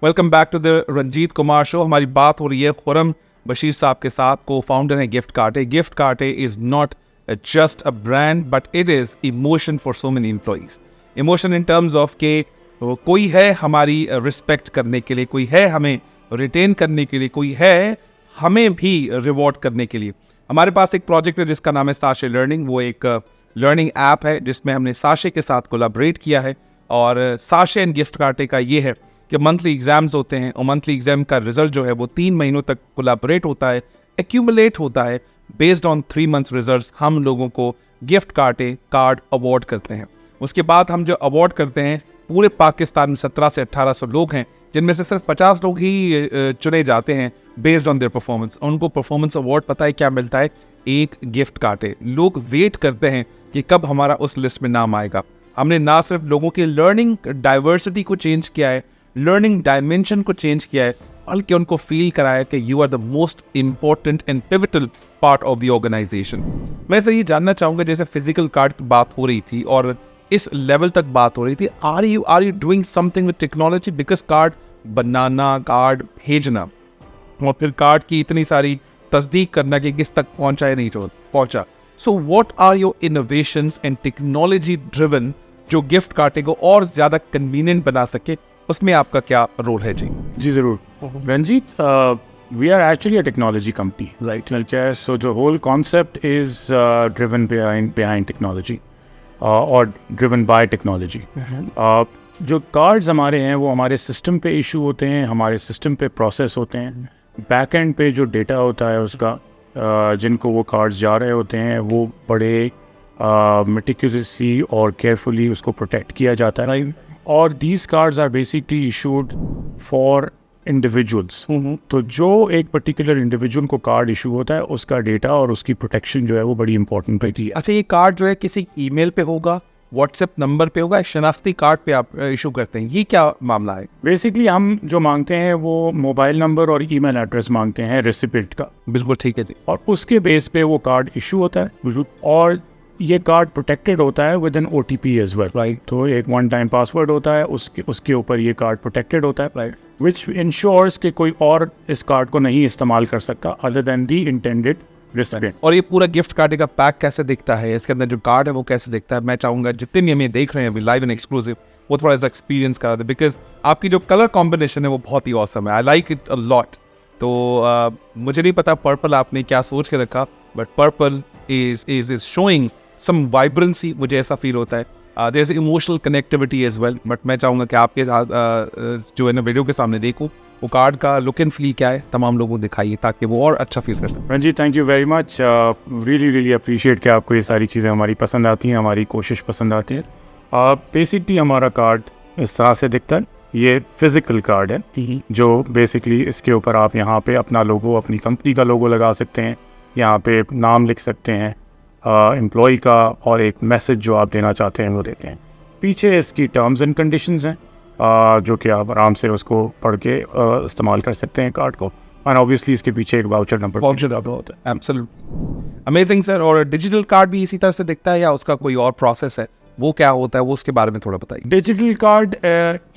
Welcome back to the Ranjit Kumar show. हमारी बात हो रही है खुरम बशीर साहब के साथ, को फाउंडर है गिफ्ट कार्टे। गिफ्ट कार्टे is not just a brand but it is emotion for so many employees. Emotion in terms of के कोई है हमारी रिस्पेक्ट करने के लिए, कोई है हमें रिटेन करने के लिए, कोई है हमें भी रिवॉर्ड करने के लिए। हमारे पास एक प्रोजेक्ट है जिसका नाम है साशे लर्निंग। वो एक लर्निंग ऐप है जिसमें हमने साशे के साथ कोलैबोरेट किया है। और साशे एंड गिफ्ट कार्टे का ये है कि मंथली एग्जाम्स होते हैं और मंथली एग्जाम का रिजल्ट जो है वो 3 महीनों तक कोलैबोरेट होता है, एक्यूमुलेट होता है। बेस्ड ऑन 3 मंथ्स रिजल्ट्स हम लोगों को गिफ्ट कार्टे कार्ड अवार्ड करते हैं। उसके बाद हम जो अवार्ड करते हैं, पूरे पाकिस्तान में 1700 से 1800 लोग हैं, जिनमें से सिर्फ 50 लोग ही चुने जाते हैं बेस्ड ऑन देयर परफॉर्मेंस। उनको परफॉर्मेंस अवार्ड पता है क्या मिलता है? एक गिफ्ट कार्टे। लोग वेट करते हैं कि कब हमारा उस लिस्ट में नाम आएगा। हमने ना सिर्फ लोगों की लर्निंग डाइवर्सिटी को चेंज किया है, लर्निंग डायमेंशन को चेंज किया है, बल्कि उनको फील कराया कि you are the most important and pivotal part of the organisation. मैं से ये जानना चाहूँगा, जैसे फिजिकल कार्ड की बात हो रही थी और इस लेवल तक बात हो रही थी, are you doing something with technology? Because card बनाना, कार्ड भेजना और फिर कार्ड की इतनी सारी तस्दीक करना कि किस तक पहुंचा या नहीं पहुंचा। So what are your innovations and technology driven जो गिफ्ट कार्टे को और ज़्यादा कन्वीनियंट बना सके, उसमें आपका क्या रोल है? जी ज़रूर Ranjit, we are actually a technology company, right? Okay, so the whole concept is driven behind technology or driven by technology. जो कार्ड्स हमारे हैं वो हमारे सिस्टम पे इशू होते हैं, हमारे सिस्टम पे प्रोसेस होते हैं। बैक एंड पे जो डेटा होता है उसका, जिनको वो कार्ड्स जा रहे होते हैं, वो बड़े मेटिकुलसली और केयरफुली उसको प्रोटेक्ट किया जाता है। और these cards are basically issued for individuals. तो जो एक पर्टिकुलर इंडिविजुअल को कार्ड इशू होता है, उसका डेटा और उसकी प्रोटेक्शन जो है वो बड़ी इंपॉर्टेंट होती है। अच्छा, ये कार्ड जो है किसी ईमेल पे होगा, व्हाट्सएप नंबर पे होगा, शनाख्ती कार्ड पे आप इशू करते हैं, ये क्या मामला है? बेसिकली हम जो मांगते हैं वो मोबाइल नंबर और ईमेल एड्रेस मांगते हैं रेसिपिएंट का। बिल्कुल ठीक है जी। और उसके बेस पे वो कार्ड इशू होता है और ये कार्ड प्रोटेक्टेड होता है with an OTP as well, right? तो एक 1 टाइम पासवर्ड होता है, उसके ऊपर ये कार्ड प्रोटेक्टेड होता है, राइट? विच इंश्योर्स कि कोई और इस कार्ड को नहीं इस्तेमाल कर सकता अदर देन दी इंटेंडेड रेसिपिएंट। और ये पूरा गिफ्ट कार्ड का पैक कैसे दिखता है? इसके अंदर जो कार्ड है वो कैसे दिखता है? मैं चाहूँगा जितने भी हमें देख रहे हैं अभी लाइव एंड एक्सक्लूसिव, वो थोड़ा सा एक्सपीरियंस करा दे, बिकॉज आपकी जो कलर कॉम्बिनेशन है वो बहुत ही ऑसम है। I like it a lot. तो मुझे नहीं पता पर्पल आपने क्या सोच के रखा, but purple is showing some vibrancy, मुझे ऐसा फील होता है। there's emotional connectivity as well, but मैं चाहूँगा कि आपके जो है ना वीडियो के सामने देखूँ वो कार्ड का लुक एंड फील क्या है, तमाम लोगों को दिखाइए ताकि वो और अच्छा फील कर सकें। Ranjit, thank you very much. Really appreciate कि आपको ये सारी चीज़ें हमारी पसंद आती हैं, हमारी कोशिश पसंद आती है। बेसिकली हमारा कार्ड इस तरह से दिखता है। ये फिज़िकल कार्ड है जो बेसिकली इसके ऊपर आप यहाँ पे अपना लोगो, अपनी कंपनी का लोगो लगा सकते हैं, यहाँ पे नाम लिख सकते हैं एम्प्लॉय का, और एक मैसेज जो आप देना चाहते हैं वो देते हैं। पीछे इसकी टर्म्स एंड कंडीशंस हैं जो कि आप आराम से उसको पढ़ के इस्तेमाल कर सकते हैं कार्ड को। और ऑब्वियसली इसके पीछे एक वाउचर नंबर होता है। Absolutely amazing sir. और डिजिटल कार्ड भी इसी तरह से दिखता है या उसका कोई और प्रोसेस है? वो क्या होता है, वो उसके बारे में थोड़ा बताइए। डिजिटल कार्ड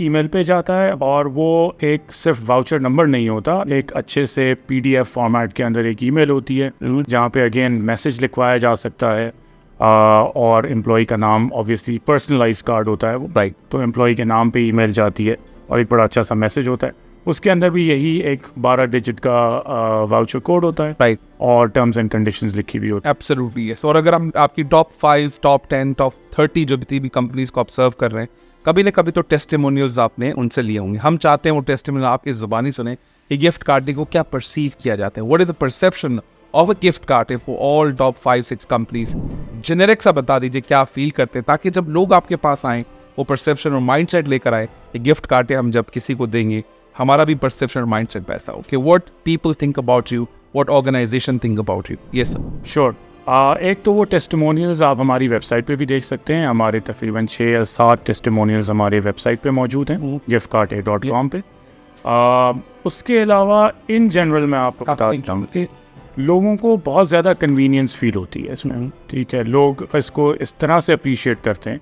ईमेल पे जाता है और वो एक सिर्फ वाउचर नंबर नहीं होता, एक अच्छे से PDF फॉर्मेट के अंदर एक ईमेल होती है जहाँ पे अगेन मैसेज लिखवाया जा सकता है। और एम्प्लॉय का नाम, ऑब्वियसली पर्सनलाइज कार्ड होता है वो, राइट? तो एम्प्लॉय के नाम पे ईमेल जाती है और एक बड़ा अच्छा सा मैसेज होता है। उसके अंदर भी यही एक 12 डिजिट का वाउचर कोड होता है, राइट? और टर्म्स एंड कंडीशंस लिखी भी होती है। Absolutely yes. और अगर हम आपकी टॉप 5, टॉप 10, टॉप 30 जो भी कंपनीज को ऑब्जर्व कर रहे हैं, कभी ना कभी तो टेस्टिमोनियल्स आपने उनसे लिए होंगे। हम चाहते हैं वो टेस्टिमोनियल आपकी ज़ुबानी सुने कि गिफ्ट कार्ड को क्या परसीव किया जाता है। What is the perception of a gift card for all top 5-6 companies? Generic सा बता दीजिए क्या फील करते हैं, ताकि जब लोग आपके पास आएँ वो परसेप्शन और माइंडसेट लेकर आए कि गिफ्ट कार्ड हम जब किसी को देंगे हमारा भी परसेप्शन और माइंडसेट वैसा हो कि what people think about you, what organisation think about you. Yes sir, sure. एक तो वो टेस्टिमोनियल्स आप हमारी वेबसाइट पे भी देख सकते हैं। हमारे तकरीबन 6 या 7 टेस्टिमोनियल्स हमारे वेबसाइट पे मौजूद हैं, giftcarte.com पे। उसके अलावा इन जनरल मैं आपको बताता हूँ कि लोगों को बहुत ज़्यादा कन्वीनियंस फील होती है इसमें, ठीक है? लोग इसको इस तरह से अप्रिशिएट करते हैं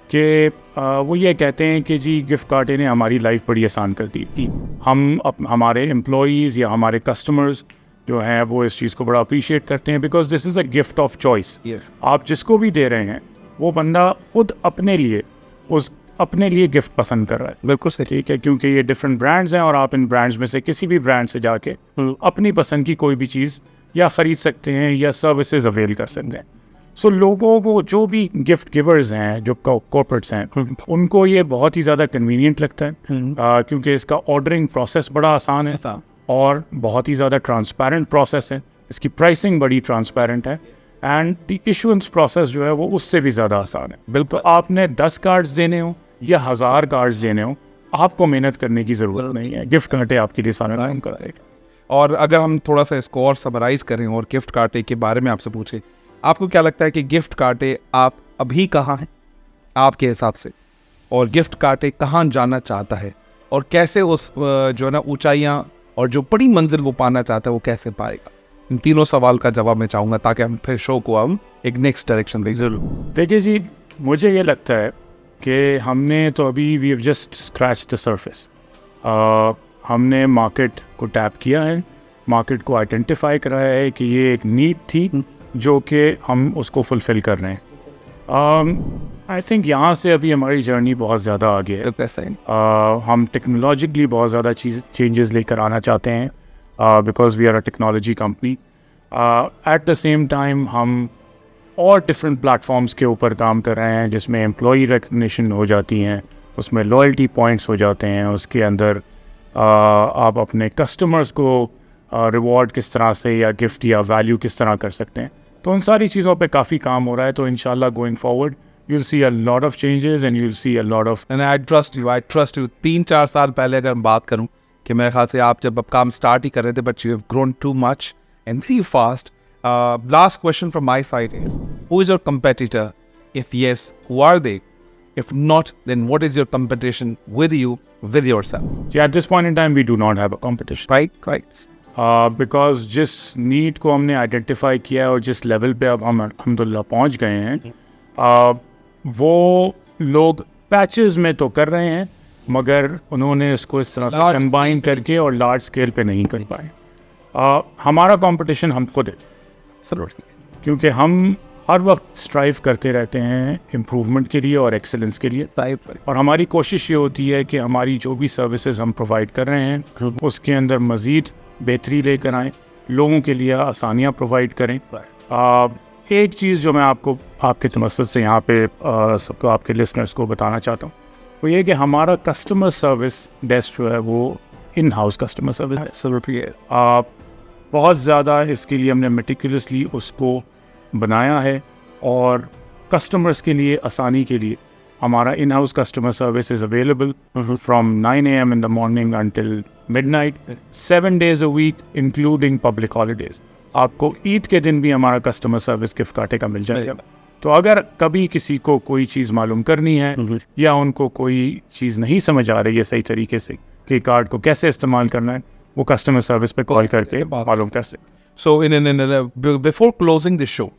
कि वो ये कहते हैं कि जी गिफ्ट कार्टे ने हमारी लाइफ बड़ी आसान कर दी थी। हमारे एम्प्लॉयज़ या हमारे कस्टमर्स जो हैं वो इस चीज़ को बड़ा अप्रिशिएट करते हैं, because this is a gift of choice. आप जिसको भी दे रहे हैं वो बंदा खुद अपने लिए गिफ्ट पसंद कर रहा है। बिल्कुल सही। ठीक है, क्योंकि ये डिफरेंट ब्रांड्स हैं और आप इन ब्रांड्स में से किसी भी ब्रांड से जाके अपनी पसंद की कोई भी चीज़ या ख़रीद सकते हैं या सर्विसेज अवेल कर सकते हैं। सो लोगों को जो भी गिफ्ट गिवर्स हैं, जो कॉर्पोरेट्स हैं, उनको ये बहुत ही ज़्यादा कन्वीनियंट लगता है क्योंकि इसका ऑर्डरिंग प्रोसेस बड़ा आसान है और बहुत ही ज़्यादा ट्रांसपेरेंट प्रोसेस है। इसकी प्राइसिंग बड़ी ट्रांसपेरेंट है एंड द इशुएंस प्रोसेस जो है वो उससे भी ज़्यादा आसान है। बिल्कुल, आपने 10 कार्ड्स देने हो या 1000 कार्ड्स देने हो, आपको मेहनत करने की ज़रूरत नहीं है। गिफ्ट कार्टे आपके लिए सारा काम कराएगा। और अगर हम थोड़ा सा इसको और समराइज करें और गिफ्ट कार्टे के बारे में आपसे पूछें, आपको क्या लगता है कि गिफ्ट कार्टे आप अभी कहाँ हैं आपके हिसाब से, और गिफ्ट कार्टे कहाँ जाना चाहता है, और कैसे उस जो है ना ऊंचाइयाँ और जो बड़ी मंजिल वो पाना चाहता है वो कैसे पाएगा? इन तीनों सवाल का जवाब मैं चाहूँगा ताकि हम फिर शो को हम एक नेक्स्ट डायरेक्शन में ज़रूर। देखिए जी, मुझे ये लगता है कि हमने तो अभी we have just scratch the surface. हमने मार्केट को टैप किया है, मार्केट को आइडेंटिफाई कराया है कि ये एक नीड थी जो कि हम उसको फुलफ़िल कर रहे हैं। आई थिंक यहाँ से अभी हमारी जर्नी बहुत ज़्यादा आगे है। कैसा है? हम टेक्नोलॉजिकली बहुत ज़्यादा चेंजेस लेकर आना चाहते हैं because we are a technology company. At the same time हम और डिफरेंट प्लेटफॉर्म्स के ऊपर काम कर रहे हैं जिसमें एम्प्लॉई रिकग्निशन हो जाती हैं, उसमें लॉयल्टी पॉइंट्स हो जाते हैं, उसके अंदर आप अपने कस्टमर्स को रिवॉर्ड किस तरह से या गिफ्ट या वैल्यू किस तरह कर सकते हैं। तो उन सारी चीज़ों पे काफ़ी काम हो रहा है। तो इंशाल्लाह going forward you'll see a lot of changes and you'll see a lot of and I trust you 3-4 साल पहले अगर मैं बात करूं कि मेरे ख्याल से आप जब अब काम स्टार्ट ही कर रहे थे, but you have grown too much and very fast. Last question from my side is, who is your competitor? If yes, who are they? If not, then what is your competition with you, with yourself? Yeah, at this point in time we do not have a competition. Right. Because जिस need को हमने identify किया है और जिस level पे अब हम अल्हम्दुलिल्लाह पहुंच गए हैं, वो लोग पैचेस में तो कर रहे हैं मगर उन्होंने इसको इस तरह से कंबाइन करके और लार्ज स्केल पे नहीं कर पाए। हमारा कंपटीशन हम खुद है, क्योंकि हम हर वक्त स्ट्राइव करते रहते हैं इम्प्रूवमेंट के लिए और एक्सेलेंस के लिए। और हमारी कोशिश ये होती है कि हमारी जो भी सर्विसेज हम प्रोवाइड कर रहे हैं उसके अंदर मज़ीद बेहतरी लेकर आएँ, लोगों के लिए आसानियाँ प्रोवाइड करें। एक चीज़ जो मैं आपको आपके तमस्सुद से यहाँ पे सबको आपके लिसनर्स को बताना चाहता हूँ वो ये कि हमारा कस्टमर सर्विस डेस्क जो है वो इन हाउस कस्टमर सर्विस है। बहुत ज़्यादा इसके लिए हमने मेटिकुलसली उसको बनाया है और कस्टमर्स के लिए आसानी के लिए हमारा in house customer service is available from 9 AM in the morning until midnight 7 days a week including public holidays। आपको ईद के दिन भी हमारा कस्टमर सर्विस गिफ्ट कार्टे का मिल जाएगा। तो अगर कभी किसी को कोई चीज़ मालूम करनी है या उनको कोई चीज़ नहीं समझ आ रही है सही तरीके से कि कार्ड को कैसे इस्तेमाल करना है, वो कस्टमर सर्विस पे कॉल करके मालूम कर सकते। So before closing this show,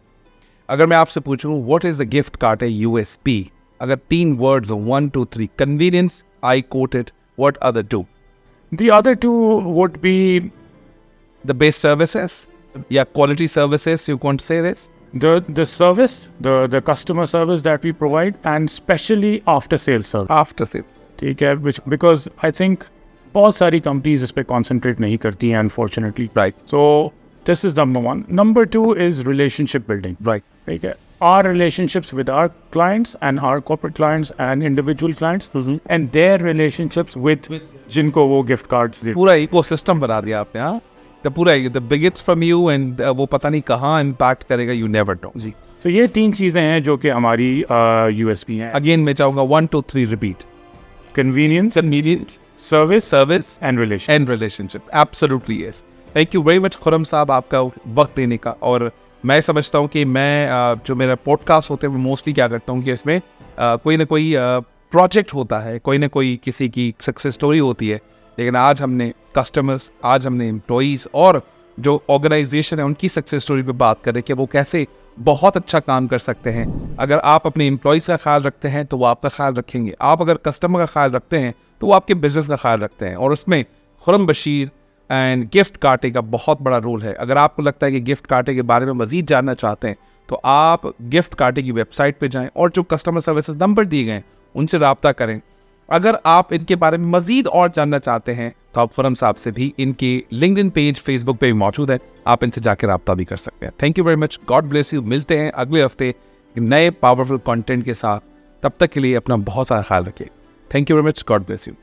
अगर मैं आपसे पूछूं व्हाट इज द गिफ्ट कार्टे USP, अगर 3 words 1 2 3, convenience, I quoted, what other 2? The other 2 would be the best services, yeah, quality services, you want to say this? The service, the customer service that we provide, and especially after sales service. After sales, ठीक है, because I think बहुत सारी companies इस पे concentrate नहीं करती हैं unfortunately. Right. So this is number 1. Number 2 is relationship building. Right. ठीक है, our relationships with our clients and our corporate clients and individual clients and their relationships with जिनको वो gift cards दे। पूरा ecosystem बना दिया आपने। हाँ, तो पूरा the begins from you and वो पता नहीं कहाँ impact करेगा, you never know। जी, तो ये 3 चीज़ें हैं जो कि हमारी USP हैं। Again मैं चाहूँगा 1 2 3 repeat। Convenience, service and relationship. Absolutely yes. Thank you very much Khurram साहब, आपका वक्त देने का। और मैं समझता हूँ कि मैं जो मेरा पॉडकास्ट होते हैं वो मोस्टली क्या करता हूँ कि इसमें कोई ना कोई प्रोजेक्ट होता है, कोई ना कोई किसी की सक्सेस स्टोरी होती है, लेकिन आज हमने कस्टमर्स, आज हमने एम्प्लॉईज़ और जो ऑर्गेनाइजेशन है उनकी सक्सेस स्टोरी पे बात करें कि वो कैसे बहुत अच्छा काम कर सकते हैं। अगर आप अपने एम्प्लॉयज़ का ख्याल रखते हैं तो वो आपका ख्याल रखेंगे, आप अगर कस्टमर का ख्याल रखते हैं तो वो आपके बिजनेस का ख्याल रखते हैं। और उसमें खुरम बशीर एंड गिफ्ट कार्टे का बहुत बड़ा रोल है। अगर आपको लगता है कि गिफ्ट कार्टे के बारे में मज़ीद जानना चाहते हैं तो आप गिफ्ट कार्टे की वेबसाइट पे जाएं और जो कस्टमर सर्विसेज नंबर दिए गए हैं उनसे रब्ता करें। अगर आप इनके बारे में मज़ीद और जानना चाहते हैं तो आप खुरम साहब से भी, इनके लिंक्डइन पेज फेसबुक पे भी मौजूद है, आप इनसे जाकर रब्ता भी कर सकते हैं। Thank you very much, God bless you. मिलते हैं अगले हफ्ते नए पावरफुल कंटेंट के साथ। तब तक के लिए अपना बहुत सारा ख्याल रखिए। Thank you very much, God bless you.